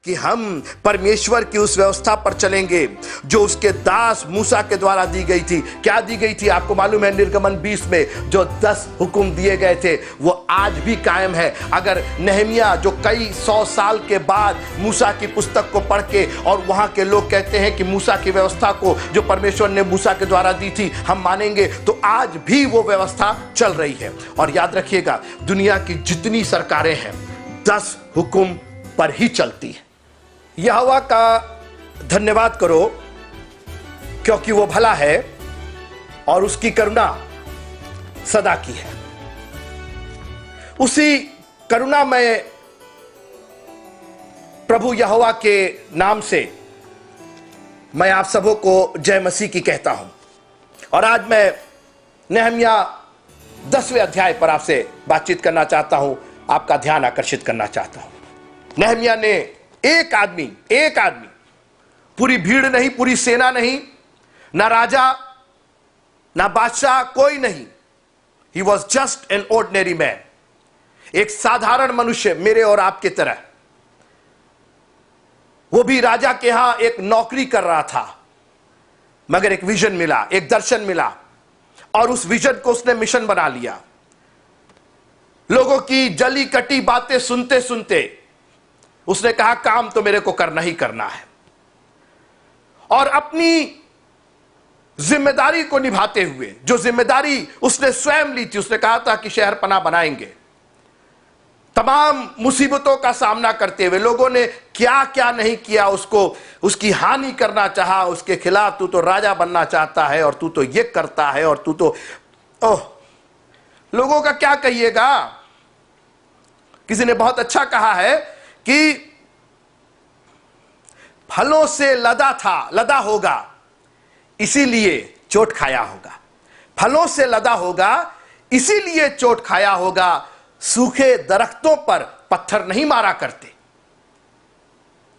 कि हम परमेश्वर की उस व्यवस्था पर चलेंगे जो उसके दास मूसा के द्वारा दी गई थी। क्या दी गई थी आपको मालूम है? निर्गमन 20 में जो 10 हुक्म दिए गए थे वो आज भी कायम है। अगर नेहमिया जो कई 100 साल के बाद मूसा की पुस्तक को पढ़ के, और वहां के लोग कहते हैं कि मूसा की व्यवस्था को जो परमेश्वर ने मूसा के द्वारा दी थी हम मानेंगे, तो आज भी वो व्यवस्था चल रही है। और याद रखिएगा, दुनिया की जितनी सरकारें हैं 10 हुक्म पर ही चलती है। यहोवा का धन्यवाद करो क्योंकि वो भला है और उसकी करुणा सदा की है। उसी करुणामय प्रभु यहोवा के नाम से मैं आप सबों को जय मसीह की कहता हूं। और आज मैं नेहमिया 10वें अध्याय पर आपसे बातचीत करना चाहता हूं, आपका ध्यान आकर्षित करना चाहता हूं। नेहमिया ने एक आदमी, पूरी भीड़ नहीं, पूरी सेना नहीं, ना राजा ना बादशाह, कोई नहीं। He was just an ordinary man, एक साधारण मनुष्य मेरे और आपके तरह। वो भी राजा के यहां एक नौकरी कर रहा था, मगर एक विजन मिला, एक दर्शन मिला, और उस विजन को उसने मिशन बना लिया। लोगों की जली कटी बातें सुनते सुनते उसने कहा काम तो मेरे को करना ही करना है। और अपनी जिम्मेदारी को निभाते हुए, जो जिम्मेदारी उसने स्वयं ली थी, उसने कहा था कि शहर पनाह बनाएंगे। तमाम मुसीबतों का सामना करते हुए लोगों ने क्या क्या नहीं किया, उसको उसकी हानि करना चाहा, उसके खिलाफ तू तो राजा बनना चाहता है और तू तो ये करता है और तू तो लोगों का क्या कहिएगा। किसी ने बहुत अच्छा कहा है कि फलों से लदा होगा इसीलिए चोट खाया होगा। फलों से लदा होगा इसीलिए चोट खाया होगा। सूखे दरख्तों पर पत्थर नहीं मारा करते,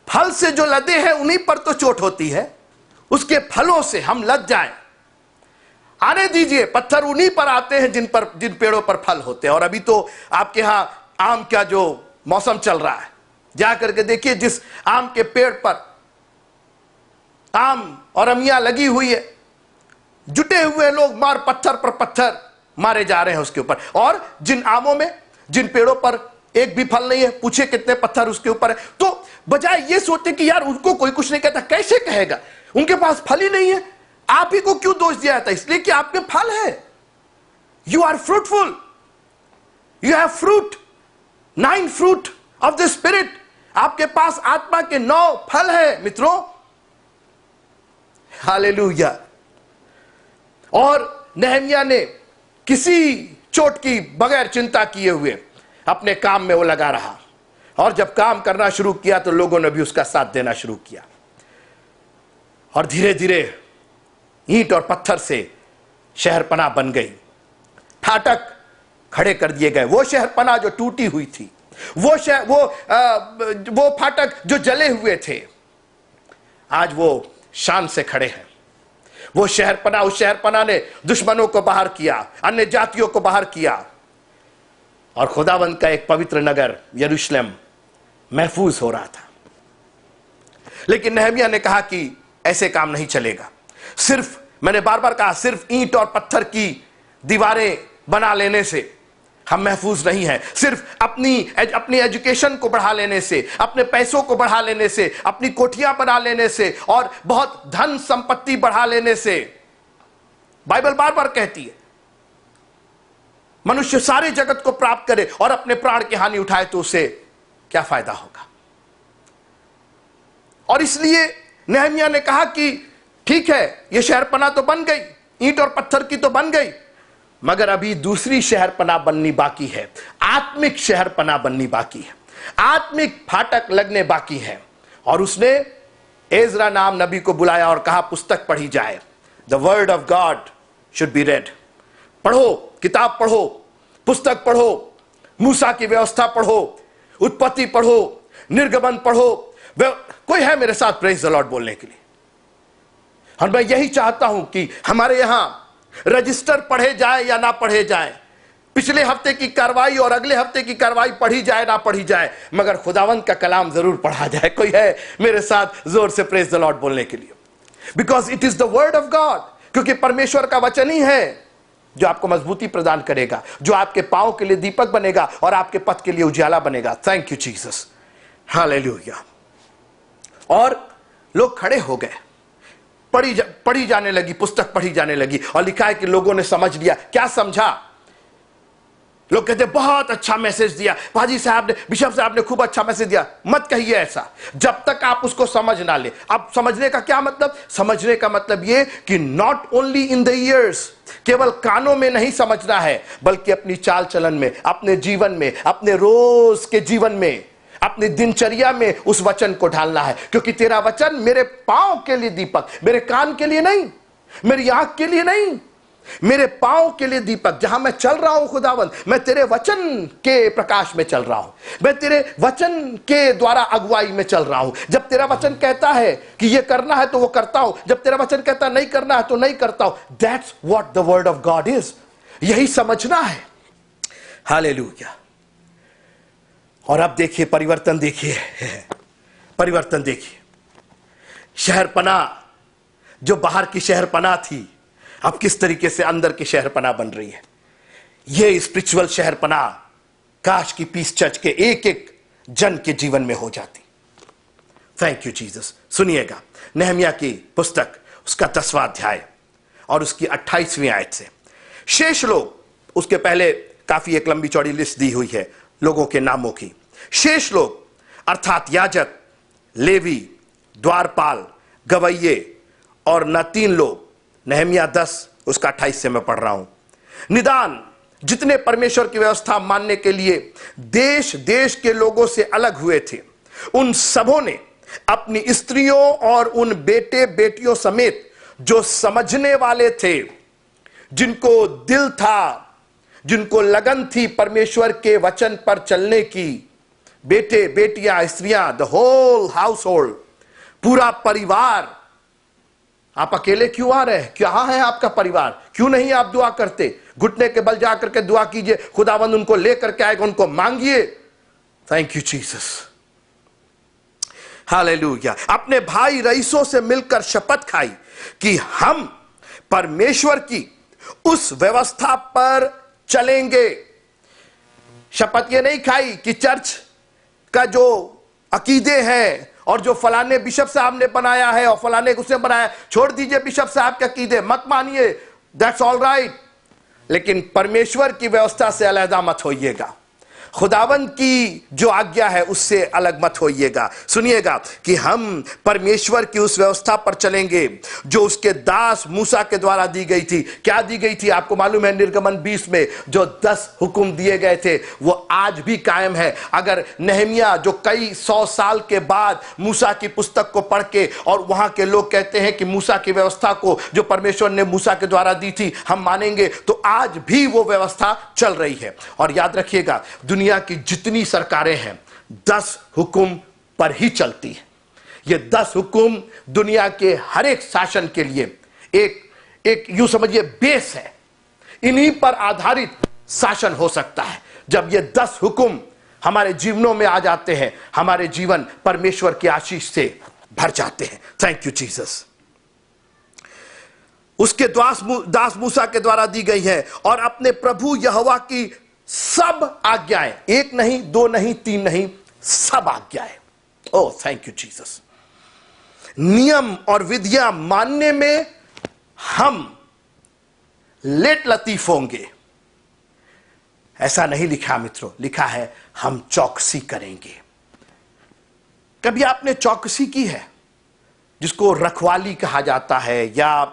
फल से जो लदे हैं उन्हीं पर तो चोट होती है। उसके फलों से हम लद जाएं, आने दीजिए। पत्थर उन्हीं पर आते हैं जिन पेड़ों पर फल होते हैं। और अभी तो आपके यहां आम का जो मौसम चल रहा है, जा करके देखिए, जिस आम के पेड़ पर आम और अमियां लगी हुई है, जुटे हुए लोग पत्थर पर पत्थर मारे जा रहे हैं उसके ऊपर। और जिन आमों में, जिन पेड़ों पर एक भी फल नहीं है, पूछे कितने पत्थर उसके ऊपर है। तो बजाय ये सोचते कि यार उनको कोई कुछ नहीं कहता, कैसे कहेगा, उनके पास फल ही नहीं है, आप ही को क्यों दोष दिया जाता है? इसलिए कि आप में फल है। You are fruitful, you have fruit, 9 fruit of the spirit. आपके पास आत्मा के 9 फल है मित्रों। हालेलुया। और नेहमिया ने किसी चोट की बगैर चिंता किए हुए अपने काम में वो लगा रहा। और जब काम करना शुरू किया तो लोगों ने भी उसका साथ देना शुरू किया। और धीरे धीरे ईंट और पत्थर से शहरपनाह बन गई। फाटक खड़े कर दिए गए। वो शहरपनाह जो टूटी हुई थी, वो फाटक जो जले हुए थे, आज वो शान से खड़े हैं। वो शहरपनाह, उस शहरपनाह ने दुश्मनों को बाहर किया, अन्य जातियों को बाहर किया, और खुदावंद का एक पवित्र नगर यरूशलेम महफूज हो रहा था। लेकिन नेहमिया ने कहा कि ऐसे काम नहीं चलेगा। सिर्फ, मैंने बार बार कहा, सिर्फ ईंट और पत्थर की दीवारें बना लेने से हम महफूज नहीं हैं। सिर्फ अपनी एजुकेशन को बढ़ा लेने से, अपने पैसों को बढ़ा लेने से, अपनी कोठियां बना लेने से और बहुत धन संपत्ति बढ़ा लेने से, बाइबल बार बार कहती है मनुष्य सारे जगत को प्राप्त करे और अपने प्राण की हानि उठाए तो उसे क्या फायदा होगा। और इसलिए नेहमिया ने कहा कि ठीक है, यह शहरपनाह तो बन गई, ईंट और पत्थर की तो बन गई, मगर अभी दूसरी शहरपनाह बननी बाकी है। आत्मिक शहरपनाह बननी बाकी है, आत्मिक फाटक लगने बाकी है। और उसने एजरा नाम नबी को बुलाया और कहा पुस्तक पढ़ी जाए। The word of God should be red. पढ़ो, किताब पढ़ो, पुस्तक पढ़ो, मूसा की व्यवस्था पढ़ो, उत्पत्ति पढ़ो, निर्गमन पढ़ो। कोई है मेरे साथ प्रेज द लॉर्ड बोलने के लिए? और मैं यही चाहता हूं कि हमारे यहां रजिस्टर पढ़े जाए या ना पढ़े जाए, पिछले हफ्ते की कार्रवाई और अगले हफ्ते की कार्रवाई पढ़ी जाए ना पढ़ी जाए, मगर खुदावंत का कलाम जरूर पढ़ा जाए। कोई है मेरे साथ जोर से प्रेज द लॉर्ड बोलने के लिए? Because it is the word of God, क्योंकि परमेश्वर का वचन ही है जो आपको मजबूती प्रदान करेगा, जो आपके पांव के लिए दीपक बनेगा और आपके पथ के लिए उजाला बनेगा। Thank you Jesus, hallelujah. और लोग खड़े हो गए, पढ़ी जाने लगी, पुस्तक पढ़ी जाने लगी, और लिखा है कि लोगों ने समझ लिया। क्या समझा? लोग कहते बहुत अच्छा मैसेज दिया पाजी साहब ने, बिशप साहब ने खूब अच्छा मैसेज दिया। मत कहिए ऐसा जब तक आप उसको समझ ना ले। अब समझने का क्या मतलब? समझने का मतलब यह कि not only in the years, केवल कानों में नहीं समझना है, बल्कि अपनी चाल चलन में, अपने जीवन में, अपने रोज के जीवन में, अपनी दिनचर्या में उस वचन को ढालना है। क्योंकि तेरा वचन मेरे पांव के लिए दीपक, मेरे कान के लिए नहीं, मेरी आंख के लिए नहीं, मेरे पांव के लिए दीपक। जहां मैं चल रहा हूं खुदावंद, मैं तेरे वचन के प्रकाश में चल रहा हूं, मैं तेरे वचन के द्वारा अगुवाई में चल रहा हूं। जब तेरा वचन कहता है कि यह करना है तो वो करता हूं, जब तेरा वचन कहता है नहीं करना है तो नहीं करता हूं। That's what the word of God is. यही समझना है। हालेलुया। और अब देखिए परिवर्तन, देखिए परिवर्तन देखिए। शहरपना जो बाहर की शहरपना थी, अब किस तरीके से अंदर की शहरपना बन रही है। यह स्पिरिचुअल शहरपना काश की पीस चर्च के एक एक जन के जीवन में हो जाती। Thank you Jesus. सुनिएगा नहमिया की पुस्तक, उसका 10वां अध्याय और उसकी 28वीं आयत से। शेष लोग, उसके पहले काफी एक लंबी चौड़ी लिस्ट दी हुई है लोगों के नामों की। शेष लोग अर्थात याजक, लेवी, द्वारपाल, गवैये और न 3 लोग, नहमिया 10 उसका 28 से मैं पढ़ रहा हूं, निदान जितने परमेश्वर की व्यवस्था मानने के लिए देश देश के लोगों से अलग हुए थे, उन सबों ने अपनी स्त्रियों और उन बेटे बेटियों समेत जो समझने वाले थे, जिनको दिल था, जिनको लगन थी परमेश्वर के वचन पर चलने की, बेटे बेटियां स्त्रियां, द होल हाउस होल्ड, पूरा परिवार। आप अकेले क्यों आ रहे हैं? कहां है आपका परिवार? क्यों नहीं आप दुआ करते? घुटने के बल जाकर के दुआ कीजिए, खुदावंद उनको लेकर के आएगा, उनको मांगिए। Thank you Jesus, hallelujah. अपने भाई रईसों से मिलकर शपथ खाई कि हम परमेश्वर की उस व्यवस्था पर चलेंगे। शपथ ये नहीं खाई कि चर्च का जो अकीदे हैं और जो फलाने बिशप साहब ने बनाया है और फलाने उसने बनाया, छोड़ दीजिए बिशप साहब के अकीदे, मत मानिए, दैट्स ऑल राइट, लेकिन परमेश्वर की व्यवस्था से अलहदा मत होइएगा। खुदावंद की जो आज्ञा है उससे अलग मत होइएगा। सुनिएगा कि हम परमेश्वर की उस व्यवस्था पर चलेंगे जो उसके दास मूसा के द्वारा दी गई थी। क्या दी गई थी? आपको मालूम है निर्गमन 20 में जो 10 हुक्म दिए गए थे वो आज भी कायम है। अगर नहमिया जो कई 100 साल के बाद मूसा की पुस्तक को पढ़ के, और वहां के लोग कहते हैं कि मूसा की व्यवस्था को जो परमेश्वर ने मूसा के द्वारा दी थी हम मानेंगे, तो आज भी वो व्यवस्था चल रही है। और याद रखिएगा दुनिया की जितनी सरकारें हैं 10 हुक्म पर ही चलती है। ये 10 हुक्म दुनिया के हर एक शासन के लिए एक यूं समझिए बेस है। इन्हीं पर आधारित शासन हो सकता है। जब ये 10 हुक्म हमारे जीवनों में आ जाते हैं, हमारे जीवन परमेश्वर की आशीष से भर जाते हैं। Thank you Jesus. उसके दास मूसा के द्वारा दी गई है और अपने प्रभु यहोवा की सब आज्ञाएं, एक नहीं, 2 नहीं, 3 नहीं, सब आज्ञाएं। Oh thank you Jesus. नियम और विधियां मानने में हम लेट लतीफ होंगे, ऐसा नहीं लिखा मित्रों, लिखा है हम चौकसी करेंगे। कभी आपने चौकसी की है, जिसको रखवाली कहा जाता है या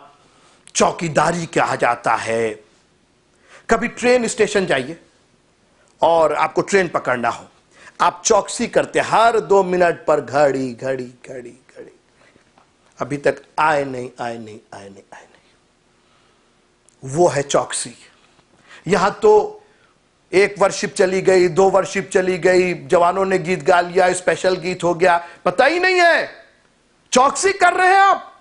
चौकीदारी कहा जाता है? कभी ट्रेन स्टेशन जाइए और आपको ट्रेन पकड़ना हो, आप चौकसी करते, हर 2 मिनट पर घड़ी घड़ी घड़ी घड़ी, अभी तक आए नहीं, आए नहीं, आए नहीं, आए नहीं। वो है चौकसी। यहां तो 1 वर्शिप चली गई, 2 वर्शिप चली गई, जवानों ने गीत गा लिया, स्पेशल गीत हो गया, पता ही नहीं है। चौकसी कर रहे हैं आप।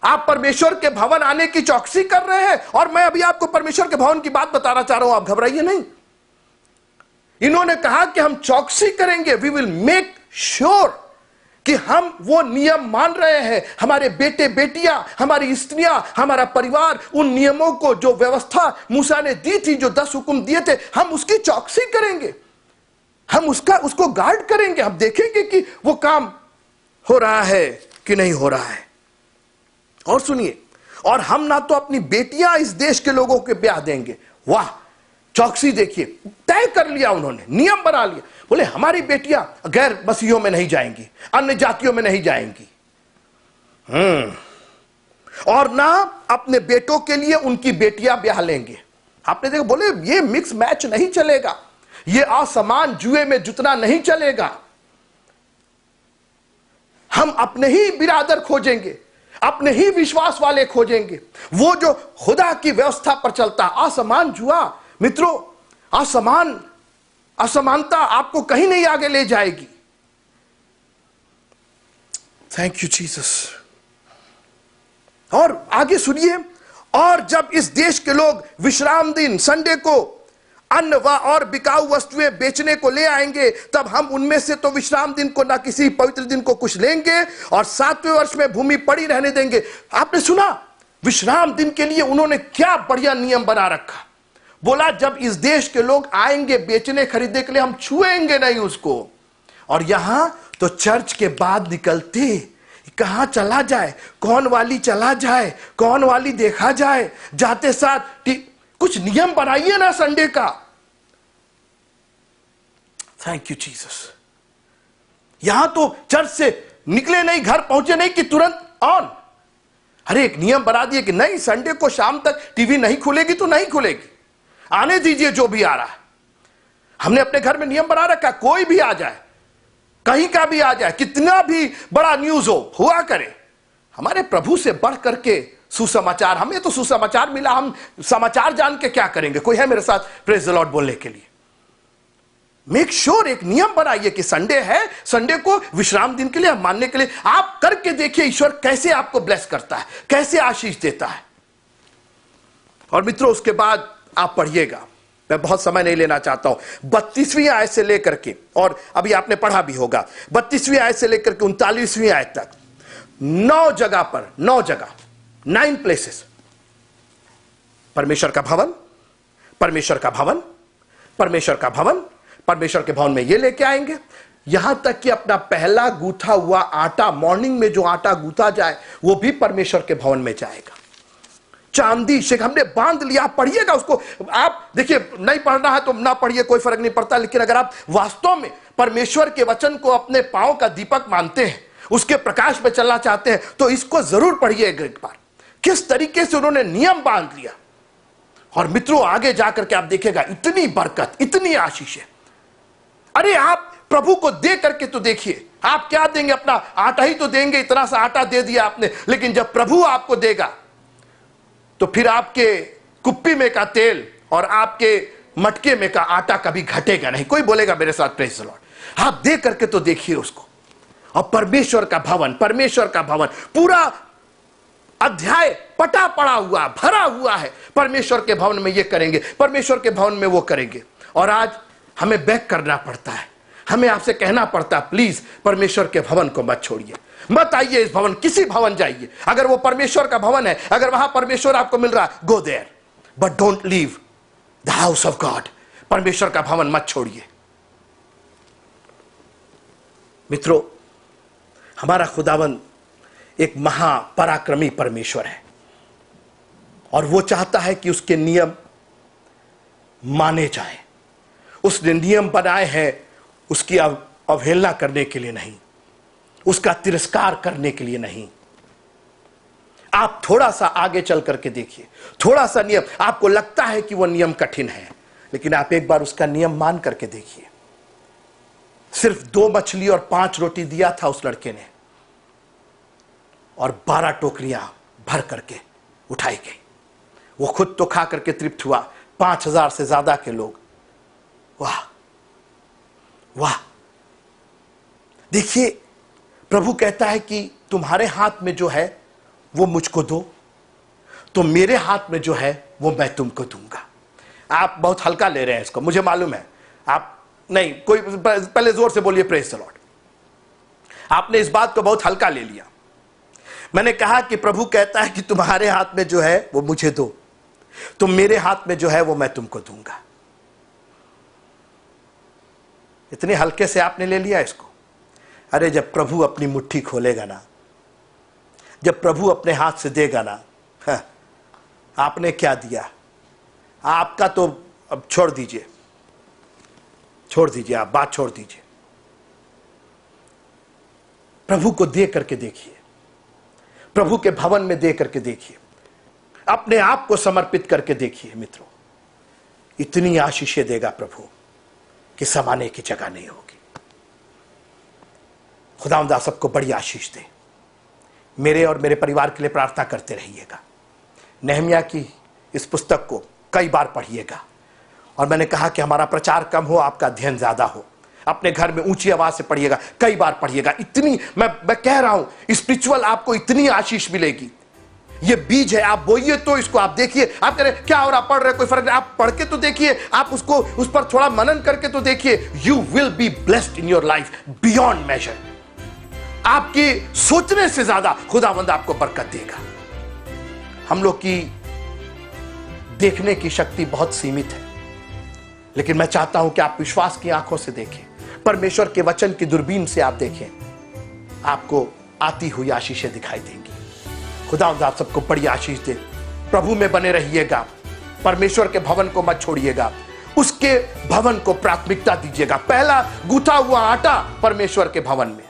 आप परमेश्वर के भवन आने की चौकसी कर रहे हैं। और मैं अभी आपको परमेश्वर के भवन की बात बताना चाह रहा हूं, आप घबराइए नहीं। इन्होंने कहा कि हम चौकसी करेंगे, वी विल मेक श्योर कि हम वो नियम मान रहे हैं। हमारे बेटे बेटियां, हमारी स्त्रियां, हमारा परिवार उन नियमों को, जो व्यवस्था मूसा ने दी थी, जो 10 हुक्म दिए थे, हम उसकी चौकसी करेंगे, हम उसको गार्ड करेंगे। हम देखेंगे कि वो काम हो रहा है कि नहीं हो रहा है। और सुनिए, और हम ना तो अपनी बेटियां इस देश के लोगों के ब्याह देंगे। वाह, चौकसी देखिए, तय कर लिया उन्होंने, नियम बना लिया। बोले हमारी बेटियां गैर मसीहियों में नहीं जाएंगी, अन्य जातियों में नहीं जाएंगी, और ना अपने बेटों के लिए उनकी बेटियां ब्याह लेंगे। आपने देखा, बोले ये मिक्स मैच नहीं चलेगा, ये असमान जुए में जुतना नहीं चलेगा। हम अपने ही बिरादर खोजेंगे, अपने ही विश्वास वाले खोजेंगे, वो जो खुदा की व्यवस्था पर चलता। असमान जुआ मित्रों, असमानता आपको कहीं नहीं आगे ले जाएगी। Thank you Jesus. और आगे सुनिए, और जब इस देश के लोग विश्राम दिन संडे को अन्न व और बिकाऊ वस्तुएं बेचने को ले आएंगे, तब हम उनमें से तो विश्राम दिन को ना किसी पवित्र दिन को कुछ लेंगे, और 7वें वर्ष में भूमि पड़ी रहने देंगे। आपने सुना, विश्राम दिन के लिए उन्होंने क्या बढ़िया नियम बना रखा। बोला जब इस देश के लोग आएंगे बेचने खरीदने के लिए, हम छुएंगे नहीं उसको। और यहां तो चर्च के बाद निकलते कहां चला जाए, कौन वाली चला जाए, कौन वाली देखा जाए, जाते साथ कुछ नियम बनाइए ना संडे का। Thank you Jesus. यहां तो चर्च से निकले नहीं, घर पहुंचे नहीं कि तुरंत ऑन। अरे एक नियम बना दिए कि नहीं, संडे को शाम तक टीवी नहीं खुलेगी तो नहीं खुलेगी, आने दीजिए जो भी आ रहा है। हमने अपने घर में नियम बना रखा, कोई भी आ जाए, कहीं का भी आ जाए, कितना भी बड़ा न्यूज हो, हुआ करे। हमारे प्रभु से बढ़ करके सुसमाचार, हमें तो सुसमाचार मिला, हम समाचार जान के क्या करेंगे। कोई है मेरे साथ प्रेज द लॉर्ड बोलने के लिए? मेक श्योर एक नियम बनाइए कि संडे है, संडे को विश्राम दिन के लिए मानने के लिए आप करके देखिए ईश्वर कैसे आपको ब्लेस करता है, कैसे आशीष देता है। और मित्रों उसके बाद आप पढ़िएगा, मैं बहुत समय नहीं लेना चाहता हूं, 32वीं आयत से लेकर के, और अभी आपने पढ़ा भी होगा, 32वीं आयत से लेकर के 39वीं आयत तक 9 जगह पर, 9 प्लेसेस, परमेश्वर का भवन, परमेश्वर का भवन, परमेश्वर का भवन, परमेश्वर के भवन में ये लेके आएंगे। यहां तक कि अपना पहला गूथा हुआ आटा, मॉर्निंग में जो आटा गूथा जाए वो भी परमेश्वर के भवन में जाएगा। चांदी से हमने बांध लिया, आप पढ़िएगा उसको। आप देखिए, नहीं पढ़ना है तो ना पढ़िए, कोई फर्क नहीं पड़ता, लेकिन अगर आप वास्तव में परमेश्वर के वचन को अपने पांव का दीपक मानते हैं, उसके प्रकाश में चलना चाहते हैं, तो इसको जरूर पढ़िए एक बार, किस तरीके से उन्होंने नियम बांध लिया। और मित्रों आगे जाकर के आप देखिएगा इतनी बरकत, इतनी आशीष है। अरे आप प्रभु को दे करके तो देखिए, आप क्या देंगे, अपना आटा ही तो देंगे, इतना सा आटा दे दिया आपने, लेकिन जब प्रभु आपको देगा तो फिर आपके कुप्पी में का तेल और आपके मटके में का आटा कभी घटेगा नहीं। कोई बोलेगा मेरे साथ प्रेज द लॉर्ड? आप दे करके तो देखिए उसको। और परमेश्वर का भवन, परमेश्वर का भवन, पूरा अध्याय पटा पड़ा हुआ, भरा हुआ है। परमेश्वर के भवन में ये करेंगे, परमेश्वर के भवन में वो करेंगे। और आज हमें बैक करना पड़ता है, हमें आपसे कहना पड़ता है प्लीज परमेश्वर के भवन को मत छोड़िए, मत आइए इस भवन, किसी भवन जाइए, अगर वो परमेश्वर का भवन है, अगर वहां परमेश्वर आपको मिल रहा है, go there, but don't leave the house of God. परमेश्वर का भवन मत छोड़िए। मित्रों, हमारा खुदावंद एक महापराक्रमी परमेश्वर है, और वो चाहता है कि उसके नियम माने जाएं। उसने नियम बनाए हैं उसकी अवहेलना करने के लिए नहीं, उसका तिरस्कार करने के लिए नहीं। आप थोड़ा सा आगे चल करके देखिए, थोड़ा सा नियम, आपको लगता है कि वो नियम कठिन है, लेकिन आप एक बार उसका नियम मान करके देखिए। सिर्फ 2 मछली और 5 रोटी दिया था उस लड़के ने, और 12 टोकरियां भर करके उठाई गई। वो खुद तो खा करके तृप्त हुआ, 5000 से ज्यादा के लोग। वाह वाह। देखिए, प्रभु कहता है कि तुम्हारे हाथ में जो है वो मुझको दो, तो मेरे हाथ में जो है वो मैं तुमको दूंगा। आप बहुत हल्का ले रहे हैं इसको, मुझे मालूम है। आप नहीं, कोई पहले जोर से बोलिए प्रेज द लॉर्ड। आपने इस बात को बहुत हल्का ले लिया। मैंने कहा कि प्रभु कहता है कि तुम्हारे हाथ में जो है वो मुझे दो, तो मेरे हाथ में जो है वो मैं तुमको दूंगा। इतने हल्के से आपने ले लिया इसको। अरे जब प्रभु अपनी मुट्ठी खोलेगा ना, जब प्रभु अपने हाथ से देगा ना, आपने क्या दिया आपका तो अब छोड़ दीजिए, आप बात छोड़ दीजिए। प्रभु को दे करके देखिए, प्रभु के भवन में दे करके देखिए, अपने आप को समर्पित करके देखिए मित्रों। इतनी आशीषें देगा प्रभु कि समाने की जगह नहीं होगी। खुदावंद आप सबको बड़ी आशीष दे। मेरे और मेरे परिवार के लिए प्रार्थना करते रहिएगा। नहम्याह की इस पुस्तक को कई बार पढ़िएगा। और मैंने कहा कि हमारा प्रचार कम हो, आपका अध्ययन ज्यादा हो। अपने घर में ऊंची आवाज से पढ़िएगा, कई बार पढ़िएगा। इतनी मैं कह रहा हूं स्पिरिचुअल आपको इतनी आशीष मिलेगी। ये बीज है, आप बोइए तो इसको आप देखिए। आप कह रहे क्या हो रहा, पढ़ रहे कोई फर्क नहीं, आप पढ़ के तो देखिए, आप उसको उस पर थोड़ा मनन करके तो देखिए। You will be blessed in your life beyond measure. आपकी सोचने से ज्यादा खुदावंद आपको बरकत देगा। हम लोग की देखने की शक्ति बहुत सीमित है, लेकिन मैं चाहता हूं कि आप विश्वास की आंखों से देखें, परमेश्वर के वचन की दूरबीन से आप देखें, आपको आती हुई आशीषें दिखाई देंगी। खुदावंद आप सबको बड़ी आशीष दे। प्रभु में बने रहिएगा, परमेश्वर के भवन को मत छोड़िएगा, उसके भवन को प्राथमिकता दीजिएगा। पहला गूथा हुआ आटा परमेश्वर के भवन में,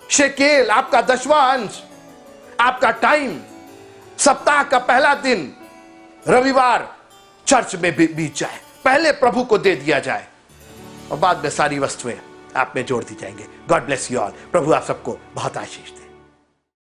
शेकेल आपका 10वां अंश, आपका टाइम, सप्ताह का पहला दिन रविवार चर्च में बीत जाए, पहले प्रभु को दे दिया जाए और बाद में सारी वस्तुएं आप में जोड़ दी जाएंगे। God bless you all. प्रभु आप सबको बहुत आशीष दे।